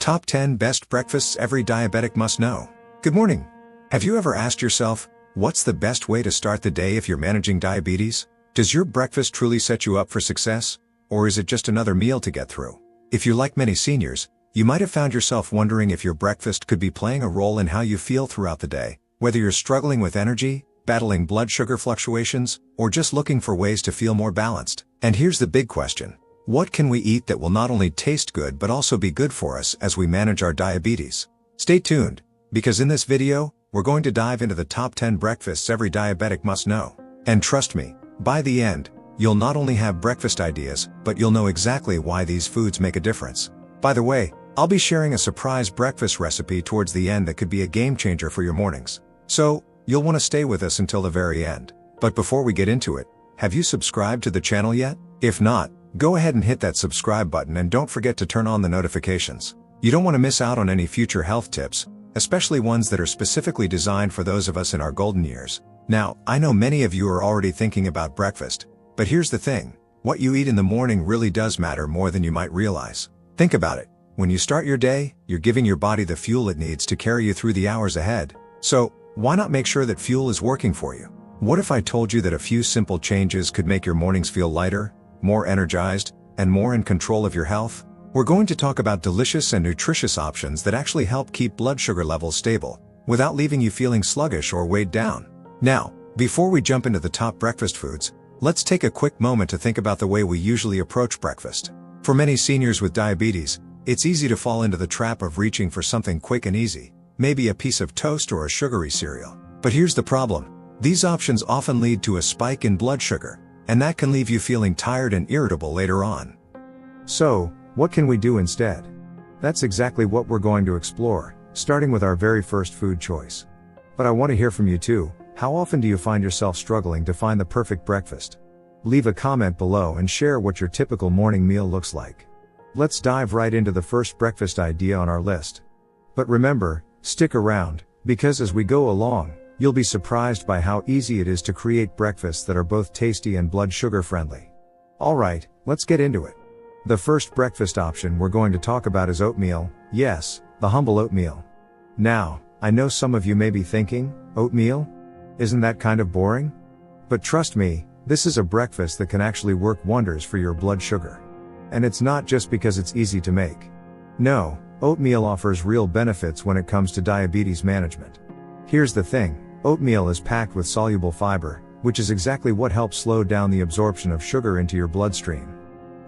Top 10 Best Breakfasts Every Diabetic Must Know. Good morning. Have you ever asked yourself, what's the best way to start the day if you're managing diabetes? Does your breakfast truly set you up for success? Or is it just another meal to get through? If you're like many seniors, you might have found yourself wondering if your breakfast could be playing a role in how you feel throughout the day, whether you're struggling with energy, battling blood sugar fluctuations, or just looking for ways to feel more balanced. And here's the big question. What can we eat that will not only taste good but also be good for us as we manage our diabetes? Stay tuned, because in this video, we're going to dive into the top 10 breakfasts every diabetic must know. And trust me, by the end, you'll not only have breakfast ideas, but you'll know exactly why these foods make a difference. By the way, I'll be sharing a surprise breakfast recipe towards the end that could be a game changer for your mornings. So, you'll want to stay with us until the very end. But before we get into it, have you subscribed to the channel yet? If not, go ahead and hit that subscribe button and don't forget to turn on the notifications. You don't want to miss out on any future health tips, especially ones that are specifically designed for those of us in our golden years. Now, I know many of you are already thinking about breakfast, but here's the thing. What you eat in the morning really does matter more than you might realize. Think about it. When you start your day, you're giving your body the fuel it needs to carry you through the hours ahead. So, why not make sure that fuel is working for you? What if I told you that a few simple changes could make your mornings feel lighter, more energized, and more in control of your health? We're going to talk about delicious and nutritious options that actually help keep blood sugar levels stable, without leaving you feeling sluggish or weighed down. Now, before we jump into the top breakfast foods, let's take a quick moment to think about the way we usually approach breakfast. For many seniors with diabetes, it's easy to fall into the trap of reaching for something quick and easy, maybe a piece of toast or a sugary cereal. But here's the problem. These options often lead to a spike in blood sugar, and that can leave you feeling tired and irritable later on. So, what can we do instead? That's exactly what we're going to explore, starting with our very first food choice. But I want to hear from you too. How often do you find yourself struggling to find the perfect breakfast? Leave a comment below and share what your typical morning meal looks like. Let's dive right into the first breakfast idea on our list. But remember, stick around, because as we go along, you'll be surprised by how easy it is to create breakfasts that are both tasty and blood sugar friendly. Alright, let's get into it. The first breakfast option we're going to talk about is oatmeal. Yes, the humble oatmeal. Now, I know some of you may be thinking, oatmeal? Isn't that kind of boring? But trust me, this is a breakfast that can actually work wonders for your blood sugar. And it's not just because it's easy to make. No, oatmeal offers real benefits when it comes to diabetes management. Here's the thing, oatmeal is packed with soluble fiber, which is exactly what helps slow down the absorption of sugar into your bloodstream.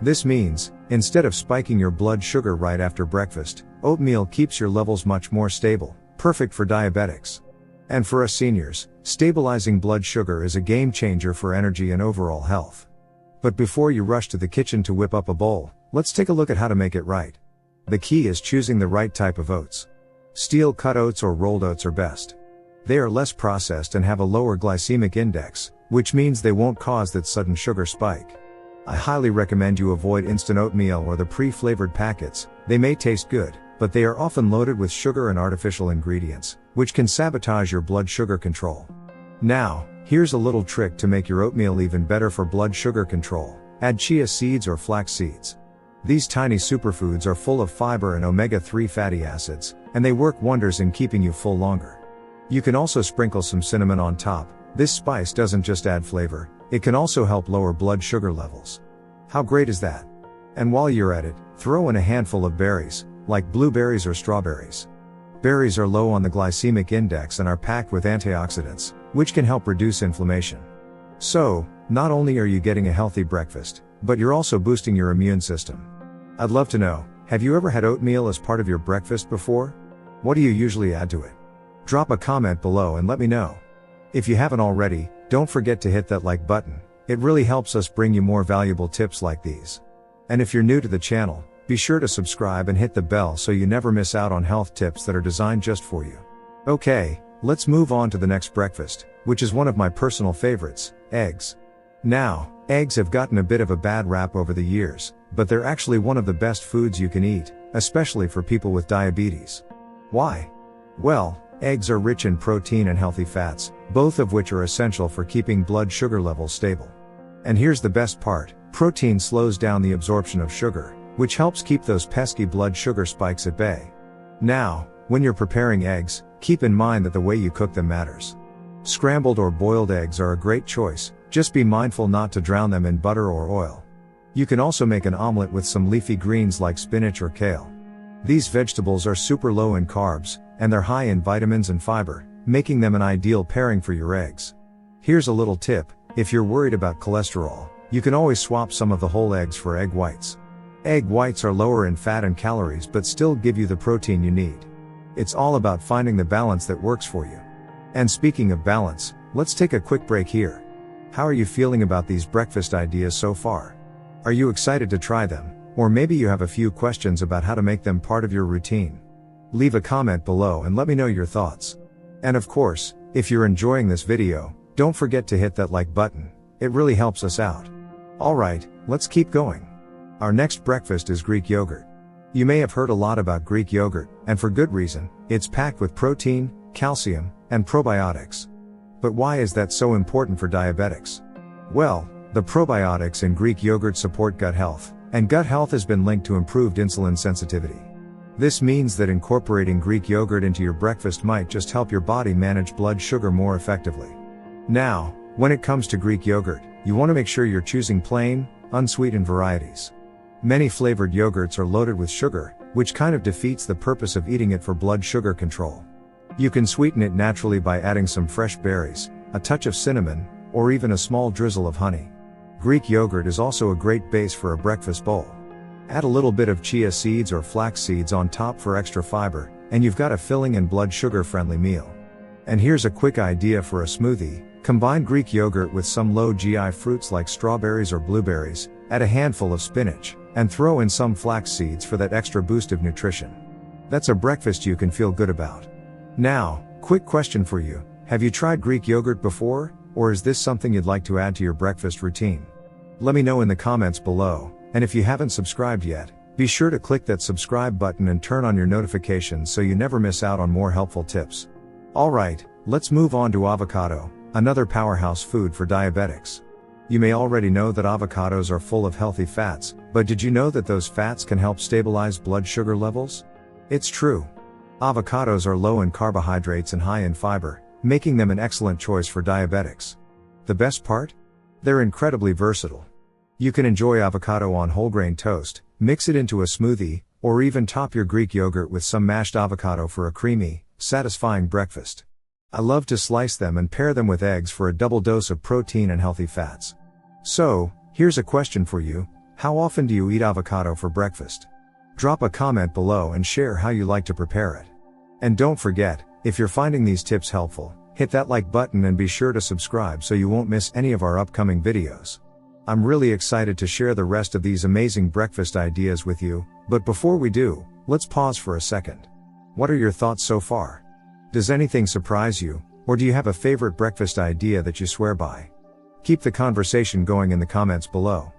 This means, instead of spiking your blood sugar right after breakfast, oatmeal keeps your levels much more stable, perfect for diabetics. And for us seniors, stabilizing blood sugar is a game changer for energy and overall health. But before you rush to the kitchen to whip up a bowl, let's take a look at how to make it right. The key is choosing the right type of oats. Steel-cut oats or rolled oats are best. They are less processed and have a lower glycemic index, which means they won't cause that sudden sugar spike. I highly recommend you avoid instant oatmeal or the pre-flavored packets. They may taste good, but they are often loaded with sugar and artificial ingredients, which can sabotage your blood sugar control. Now, here's a little trick to make your oatmeal even better for blood sugar control. Add chia seeds or flax seeds. These tiny superfoods are full of fiber and omega-3 fatty acids, and they work wonders in keeping you full longer. You can also sprinkle some cinnamon on top. This spice doesn't just add flavor, it can also help lower blood sugar levels. How great is that? And while you're at it, throw in a handful of berries, like blueberries or strawberries. Berries are low on the glycemic index and are packed with antioxidants, which can help reduce inflammation. So, not only are you getting a healthy breakfast, but you're also boosting your immune system. I'd love to know, have you ever had oatmeal as part of your breakfast before? What do you usually add to it? Drop a comment below and let me know. If you haven't already, don't forget to hit that like button. It really helps us bring you more valuable tips like these. And if you're new to the channel, be sure to subscribe and hit the bell so you never miss out on health tips that are designed just for you. Okay, let's move on to the next breakfast, which is one of my personal favorites, eggs. Now, eggs have gotten a bit of a bad rap over the years, but they're actually one of the best foods you can eat, especially for people with diabetes. Why? Well, eggs are rich in protein and healthy fats, both of which are essential for keeping blood sugar levels stable. And here's the best part, protein slows down the absorption of sugar, which helps keep those pesky blood sugar spikes at bay. Now, when you're preparing eggs, keep in mind that the way you cook them matters. Scrambled or boiled eggs are a great choice, just be mindful not to drown them in butter or oil. You can also make an omelet with some leafy greens like spinach or kale. These vegetables are super low in carbs, and they're high in vitamins and fiber, making them an ideal pairing for your eggs. Here's a little tip: if you're worried about cholesterol, you can always swap some of the whole eggs for egg whites. Egg whites are lower in fat and calories but still give you the protein you need. It's all about finding the balance that works for you. And speaking of balance, let's take a quick break here. How are you feeling about these breakfast ideas so far? Are you excited to try them? Or maybe you have a few questions about how to make them part of your routine? Leave a comment below and let me know your thoughts. And of course, if you're enjoying this video, don't forget to hit that like button. It really helps us out. Alright, let's keep going. Our next breakfast is Greek yogurt. You may have heard a lot about Greek yogurt, and for good reason. It's packed with protein, calcium, and probiotics. But why is that so important for diabetics? Well, the probiotics in Greek yogurt support gut health, and gut health has been linked to improved insulin sensitivity. This means that incorporating Greek yogurt into your breakfast might just help your body manage blood sugar more effectively. Now, when it comes to Greek yogurt, you want to make sure you're choosing plain, unsweetened varieties. Many flavored yogurts are loaded with sugar, which kind of defeats the purpose of eating it for blood sugar control. You can sweeten it naturally by adding some fresh berries, a touch of cinnamon, or even a small drizzle of honey. Greek yogurt is also a great base for a breakfast bowl. Add a little bit of chia seeds or flax seeds on top for extra fiber, and you've got a filling and blood sugar friendly meal. And here's a quick idea for a smoothie: combine Greek yogurt with some low GI fruits like strawberries or blueberries, add a handful of spinach, and throw in some flax seeds for that extra boost of nutrition. That's a breakfast you can feel good about. Now, quick question for you: have you tried Greek yogurt before, or is this something you'd like to add to your breakfast routine? Let me know in the comments below, and if you haven't subscribed yet, be sure to click that subscribe button and turn on your notifications so you never miss out on more helpful tips. Alright, let's move on to avocado, another powerhouse food for diabetics. You may already know that avocados are full of healthy fats, but did you know that those fats can help stabilize blood sugar levels? It's true. Avocados are low in carbohydrates and high in fiber, making them an excellent choice for diabetics. The best part? They're incredibly versatile. You can enjoy avocado on whole grain toast, mix it into a smoothie, or even top your Greek yogurt with some mashed avocado for a creamy, satisfying breakfast. I love to slice them and pair them with eggs for a double dose of protein and healthy fats. So, here's a question for you: how often do you eat avocado for breakfast? Drop a comment below and share how you like to prepare it. And don't forget, if you're finding these tips helpful, hit that like button and be sure to subscribe so you won't miss any of our upcoming videos. I'm really excited to share the rest of these amazing breakfast ideas with you, but before we do, let's pause for a second. What are your thoughts so far? Does anything surprise you, or do you have a favorite breakfast idea that you swear by? Keep the conversation going in the comments below.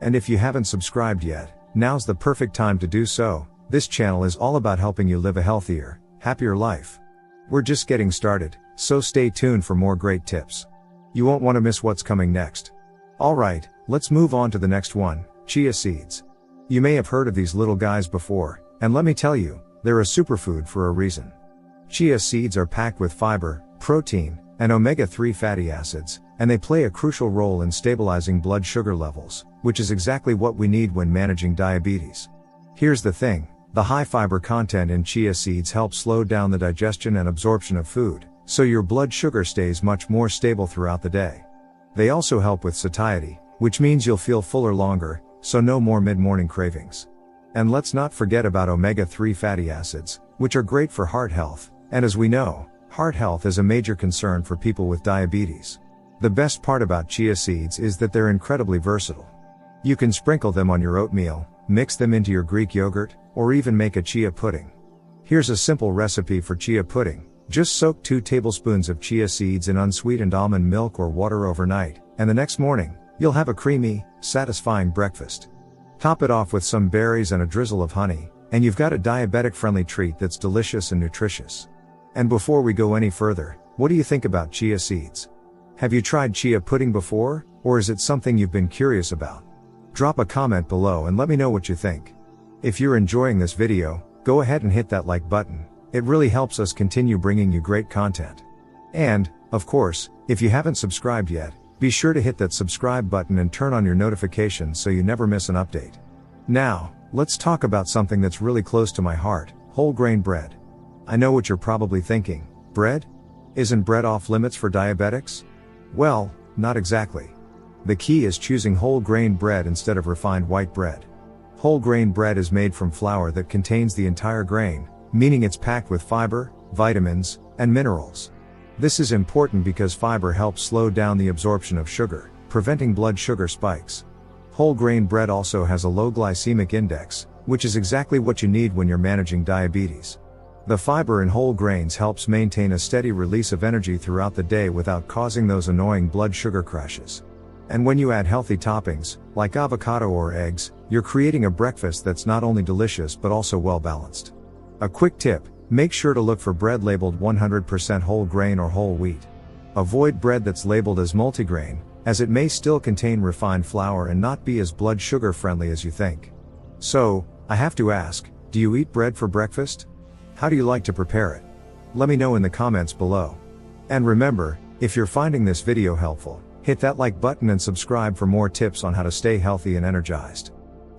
And if you haven't subscribed yet, now's the perfect time to do so. This channel is all about helping you live a healthier, happier life. We're just getting started, so stay tuned for more great tips. You won't want to miss what's coming next. Alright, let's move on to the next one: chia seeds. You may have heard of these little guys before, and let me tell you, they're a superfood for a reason. Chia seeds are packed with fiber, protein, and omega-3 fatty acids, and they play a crucial role in stabilizing blood sugar levels, which is exactly what we need when managing diabetes. Here's the thing: the high fiber content in chia seeds helps slow down the digestion and absorption of food, so your blood sugar stays much more stable throughout the day. They also help with satiety, which means you'll feel fuller longer, so no more mid-morning cravings. And let's not forget about omega-3 fatty acids, which are great for heart health, and as we know, heart health is a major concern for people with diabetes. The best part about chia seeds is that they're incredibly versatile. You can sprinkle them on your oatmeal, mix them into your Greek yogurt, or even make a chia pudding. Here's a simple recipe for chia pudding. Just soak 2 tablespoons of chia seeds in unsweetened almond milk or water overnight, and the next morning, you'll have a creamy, satisfying breakfast. Top it off with some berries and a drizzle of honey, and you've got a diabetic-friendly treat that's delicious and nutritious. And before we go any further, what do you think about chia seeds? Have you tried chia pudding before, or is it something you've been curious about? Drop a comment below and let me know what you think. If you're enjoying this video, go ahead and hit that like button. It really helps us continue bringing you great content. And, of course, if you haven't subscribed yet, be sure to hit that subscribe button and turn on your notifications so you never miss an update. Now, let's talk about something that's really close to my heart, whole grain bread. I know what you're probably thinking, bread? Isn't bread off limits for diabetics? Well, not exactly. The key is choosing whole grain bread instead of refined white bread. Whole grain bread is made from flour that contains the entire grain, meaning it's packed with fiber, vitamins, and minerals. This is important because fiber helps slow down the absorption of sugar, preventing blood sugar spikes. Whole grain bread also has a low glycemic index, which is exactly what you need when you're managing diabetes. The fiber in whole grains helps maintain a steady release of energy throughout the day without causing those annoying blood sugar crashes. And when you add healthy toppings, like avocado or eggs, you're creating a breakfast that's not only delicious but also well balanced. A quick tip, make sure to look for bread labeled 100% whole grain or whole wheat. Avoid bread that's labeled as multigrain, as it may still contain refined flour and not be as blood sugar friendly as you think. So, I have to ask, do you eat bread for breakfast? How do you like to prepare it? Let me know in the comments below. And remember, if you're finding this video helpful, hit that like button and subscribe for more tips on how to stay healthy and energized.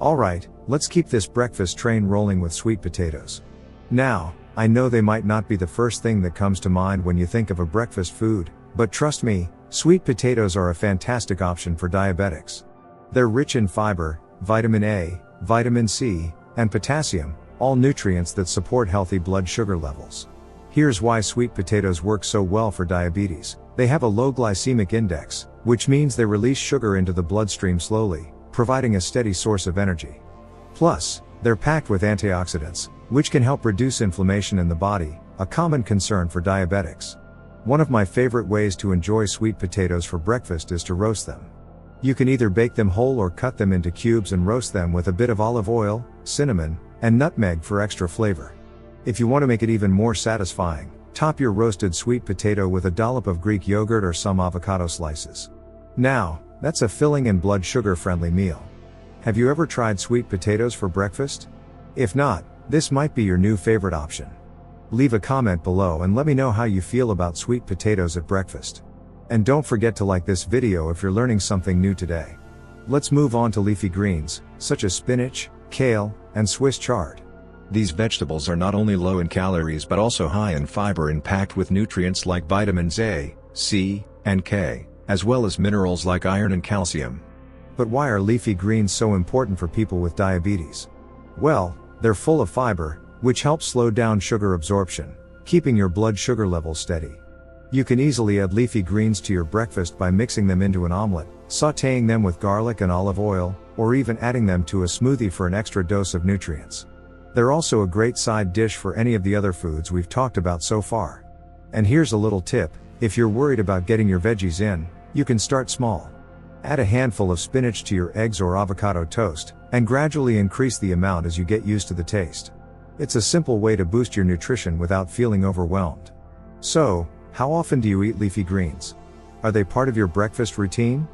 Alright, let's keep this breakfast train rolling with sweet potatoes. Now, I know they might not be the first thing that comes to mind when you think of a breakfast food, but trust me, sweet potatoes are a fantastic option for diabetics. They're rich in fiber, vitamin A, vitamin C, and potassium, all nutrients that support healthy blood sugar levels. Here's why sweet potatoes work so well for diabetes. They have a low glycemic index, which means they release sugar into the bloodstream slowly, providing a steady source of energy. Plus, they're packed with antioxidants, which can help reduce inflammation in the body, a common concern for diabetics. One of my favorite ways to enjoy sweet potatoes for breakfast is to roast them. You can either bake them whole or cut them into cubes and roast them with a bit of olive oil, cinnamon, and nutmeg for extra flavor. If you want to make it even more satisfying, top your roasted sweet potato with a dollop of Greek yogurt or some avocado slices. Now, that's a filling and blood sugar friendly meal. Have you ever tried sweet potatoes for breakfast? If not, this might be your new favorite option. Leave a comment below and let me know how you feel about sweet potatoes at breakfast. And don't forget to like this video if you're learning something new today. Let's move on to leafy greens, such as spinach, kale, and Swiss chard. These vegetables are not only low in calories but also high in fiber and packed with nutrients like vitamins A, C, and K, as well as minerals like iron and calcium. But why are leafy greens so important for people with diabetes? Well, they're full of fiber, which helps slow down sugar absorption, keeping your blood sugar levels steady. You can easily add leafy greens to your breakfast by mixing them into an omelet, sautéing them with garlic and olive oil, or even adding them to a smoothie for an extra dose of nutrients. They're also a great side dish for any of the other foods we've talked about so far. And here's a little tip, if you're worried about getting your veggies in, you can start small. Add a handful of spinach to your eggs or avocado toast, and gradually increase the amount as you get used to the taste. It's a simple way to boost your nutrition without feeling overwhelmed. So, how often do you eat leafy greens? Are they part of your breakfast routine?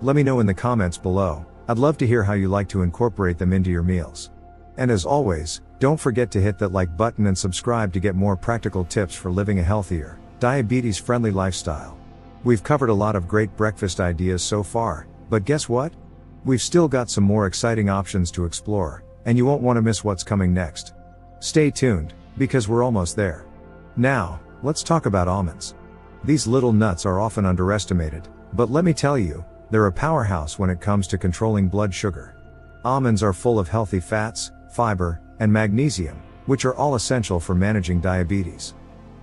Let me know in the comments below. I'd love to hear how you like to incorporate them into your meals. And as always, don't forget to hit that like button and subscribe to get more practical tips for living a healthier, diabetes-friendly lifestyle. We've covered a lot of great breakfast ideas so far, but guess what? We've still got some more exciting options to explore, and you won't want to miss what's coming next. Stay tuned, because we're almost there. Now, let's talk about almonds. These little nuts are often underestimated, but let me tell you, they're a powerhouse when it comes to controlling blood sugar. Almonds are full of healthy fats, fiber, and magnesium, which are all essential for managing diabetes.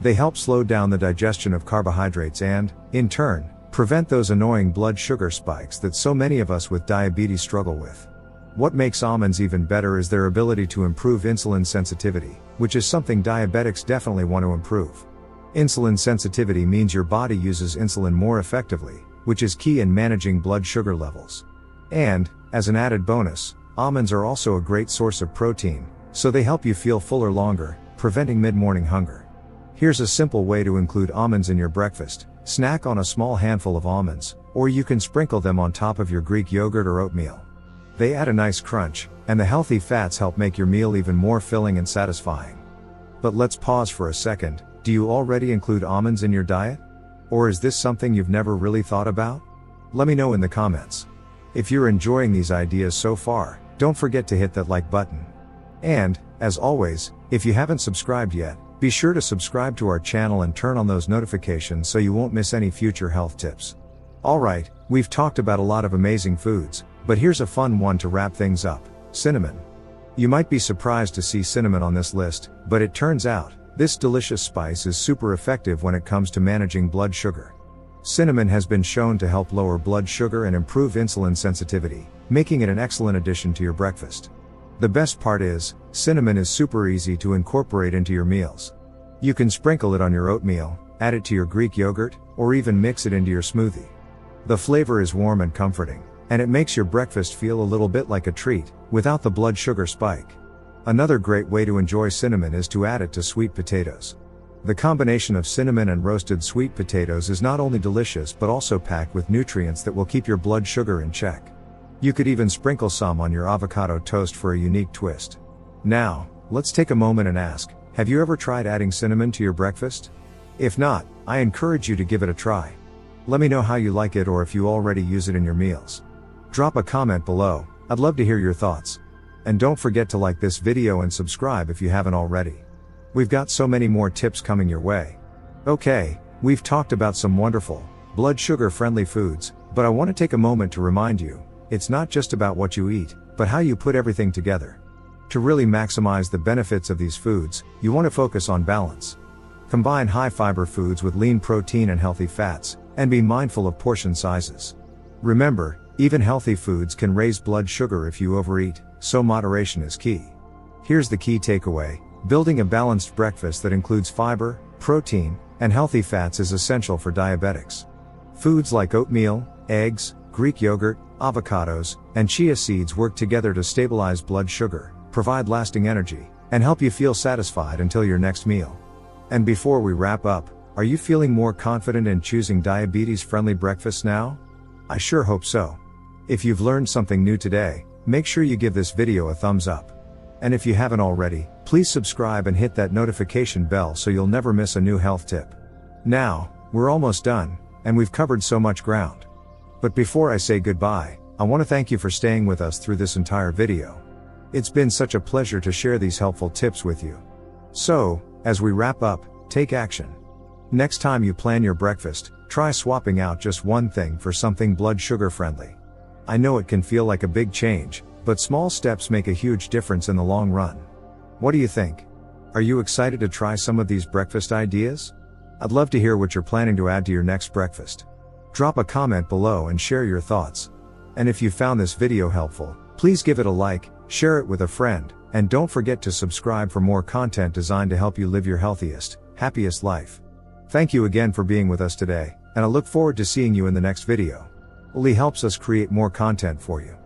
They help slow down the digestion of carbohydrates and, in turn, prevent those annoying blood sugar spikes that so many of us with diabetes struggle with. What makes almonds even better is their ability to improve insulin sensitivity, which is something diabetics definitely want to improve. Insulin sensitivity means your body uses insulin more effectively, which is key in managing blood sugar levels. And, as an added bonus, almonds are also a great source of protein, so they help you feel fuller longer, preventing mid-morning hunger. Here's a simple way to include almonds in your breakfast. Snack on a small handful of almonds, or you can sprinkle them on top of your Greek yogurt or oatmeal. They add a nice crunch, and the healthy fats help make your meal even more filling and satisfying. But let's pause for a second. Do you already include almonds in your diet? Or is this something you've never really thought about? Let me know in the comments. If you're enjoying these ideas so far, don't forget to hit that like button. And, as always, if you haven't subscribed yet, be sure to subscribe to our channel and turn on those notifications so you won't miss any future health tips. Alright, we've talked about a lot of amazing foods, but here's a fun one to wrap things up: cinnamon. You might be surprised to see cinnamon on this list, but it turns out, this delicious spice is super effective when it comes to managing blood sugar. Cinnamon has been shown to help lower blood sugar and improve insulin sensitivity, making it an excellent addition to your breakfast. The best part is, cinnamon is super easy to incorporate into your meals. You can sprinkle it on your oatmeal, add it to your Greek yogurt, or even mix it into your smoothie. The flavor is warm and comforting, and it makes your breakfast feel a little bit like a treat, without the blood sugar spike. Another great way to enjoy cinnamon is to add it to sweet potatoes. The combination of cinnamon and roasted sweet potatoes is not only delicious but also packed with nutrients that will keep your blood sugar in check. You could even sprinkle some on your avocado toast for a unique twist. Now, let's take a moment and ask, have you ever tried adding cinnamon to your breakfast? If not, I encourage you to give it a try. Let me know how you like it or if you already use it in your meals. Drop a comment below, I'd love to hear your thoughts. And don't forget to like this video and subscribe if you haven't already. We've got so many more tips coming your way. Okay, we've talked about some wonderful, blood sugar friendly foods, but I want to take a moment to remind you, it's not just about what you eat, but how you put everything together. To really maximize the benefits of these foods, you want to focus on balance. Combine high fiber foods with lean protein and healthy fats, and be mindful of portion sizes. Remember, even healthy foods can raise blood sugar if you overeat, so moderation is key. Here's the key takeaway: building a balanced breakfast that includes fiber, protein, and healthy fats is essential for diabetics. Foods like oatmeal, eggs, Greek yogurt, avocados, and chia seeds work together to stabilize blood sugar, provide lasting energy, and help you feel satisfied until your next meal. And before we wrap up, are you feeling more confident in choosing diabetes-friendly breakfasts now? I sure hope so. If you've learned something new today, make sure you give this video a thumbs up. And if you haven't already, please subscribe and hit that notification bell so you'll never miss a new health tip. Now, we're almost done, and we've covered so much ground. But before I say goodbye, I want to thank you for staying with us through this entire video. It's been such a pleasure to share these helpful tips with you. So, as we wrap up, take action. Next time you plan your breakfast, try swapping out just one thing for something blood sugar friendly. I know it can feel like a big change, but small steps make a huge difference in the long run. What do you think? Are you excited to try some of these breakfast ideas? I'd love to hear what you're planning to add to your next breakfast. Drop a comment below and share your thoughts. And if you found this video helpful, please give it a like, share it with a friend, and don't forget to subscribe for more content designed to help you live your healthiest, happiest life. Thank you again for being with us today, and I look forward to seeing you in the next video. Lee helps us create more content for you.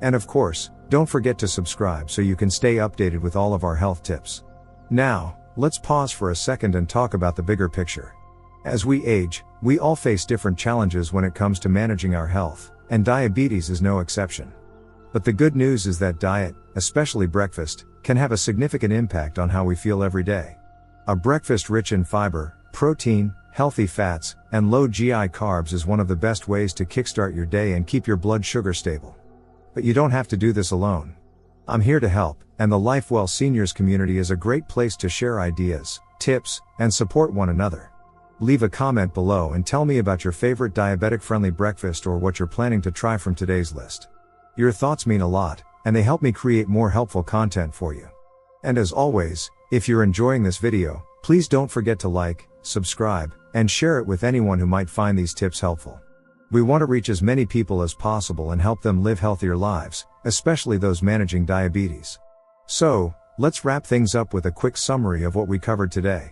And of course, don't forget to subscribe so you can stay updated with all of our health tips. Now, let's pause for a second and talk about the bigger picture. As we age, we all face different challenges when it comes to managing our health, and diabetes is no exception. But the good news is that diet, especially breakfast, can have a significant impact on how we feel every day. A breakfast rich in fiber, protein, healthy fats, and low GI carbs is one of the best ways to kickstart your day and keep your blood sugar stable. But you don't have to do this alone. I'm here to help, and the LifeWell Seniors community is a great place to share ideas, tips, and support one another. Leave a comment below and tell me about your favorite diabetic-friendly breakfast or what you're planning to try from today's list. Your thoughts mean a lot, and they help me create more helpful content for you. And as always, if you're enjoying this video, please don't forget to like, subscribe, and share it with anyone who might find these tips helpful. We want to reach as many people as possible and help them live healthier lives, especially those managing diabetes. So, let's wrap things up with a quick summary of what we covered today.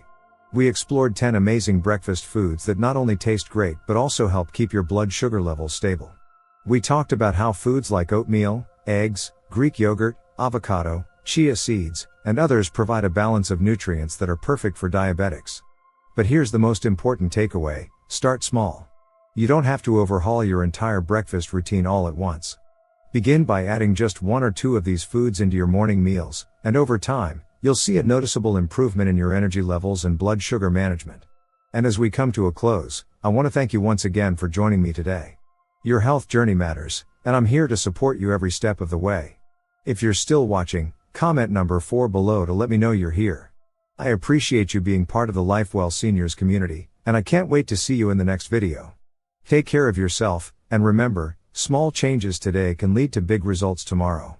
We explored 10 amazing breakfast foods that not only taste great but also help keep your blood sugar levels stable. We talked about how foods like oatmeal, eggs, Greek yogurt, avocado, chia seeds, and others provide a balance of nutrients that are perfect for diabetics. But here's the most important takeaway: start small. You don't have to overhaul your entire breakfast routine all at once. Begin by adding just 1 or 2 of these foods into your morning meals, and over time, you'll see a noticeable improvement in your energy levels and blood sugar management. And as we come to a close, I want to thank you once again for joining me today. Your health journey matters, and I'm here to support you every step of the way. If you're still watching, comment number 4 below to let me know you're here. I appreciate you being part of the LifeWell Seniors community, and I can't wait to see you in the next video. Take care of yourself, and remember, small changes today can lead to big results tomorrow.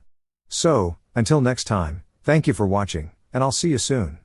So, until next time, thank you for watching, and I'll see you soon.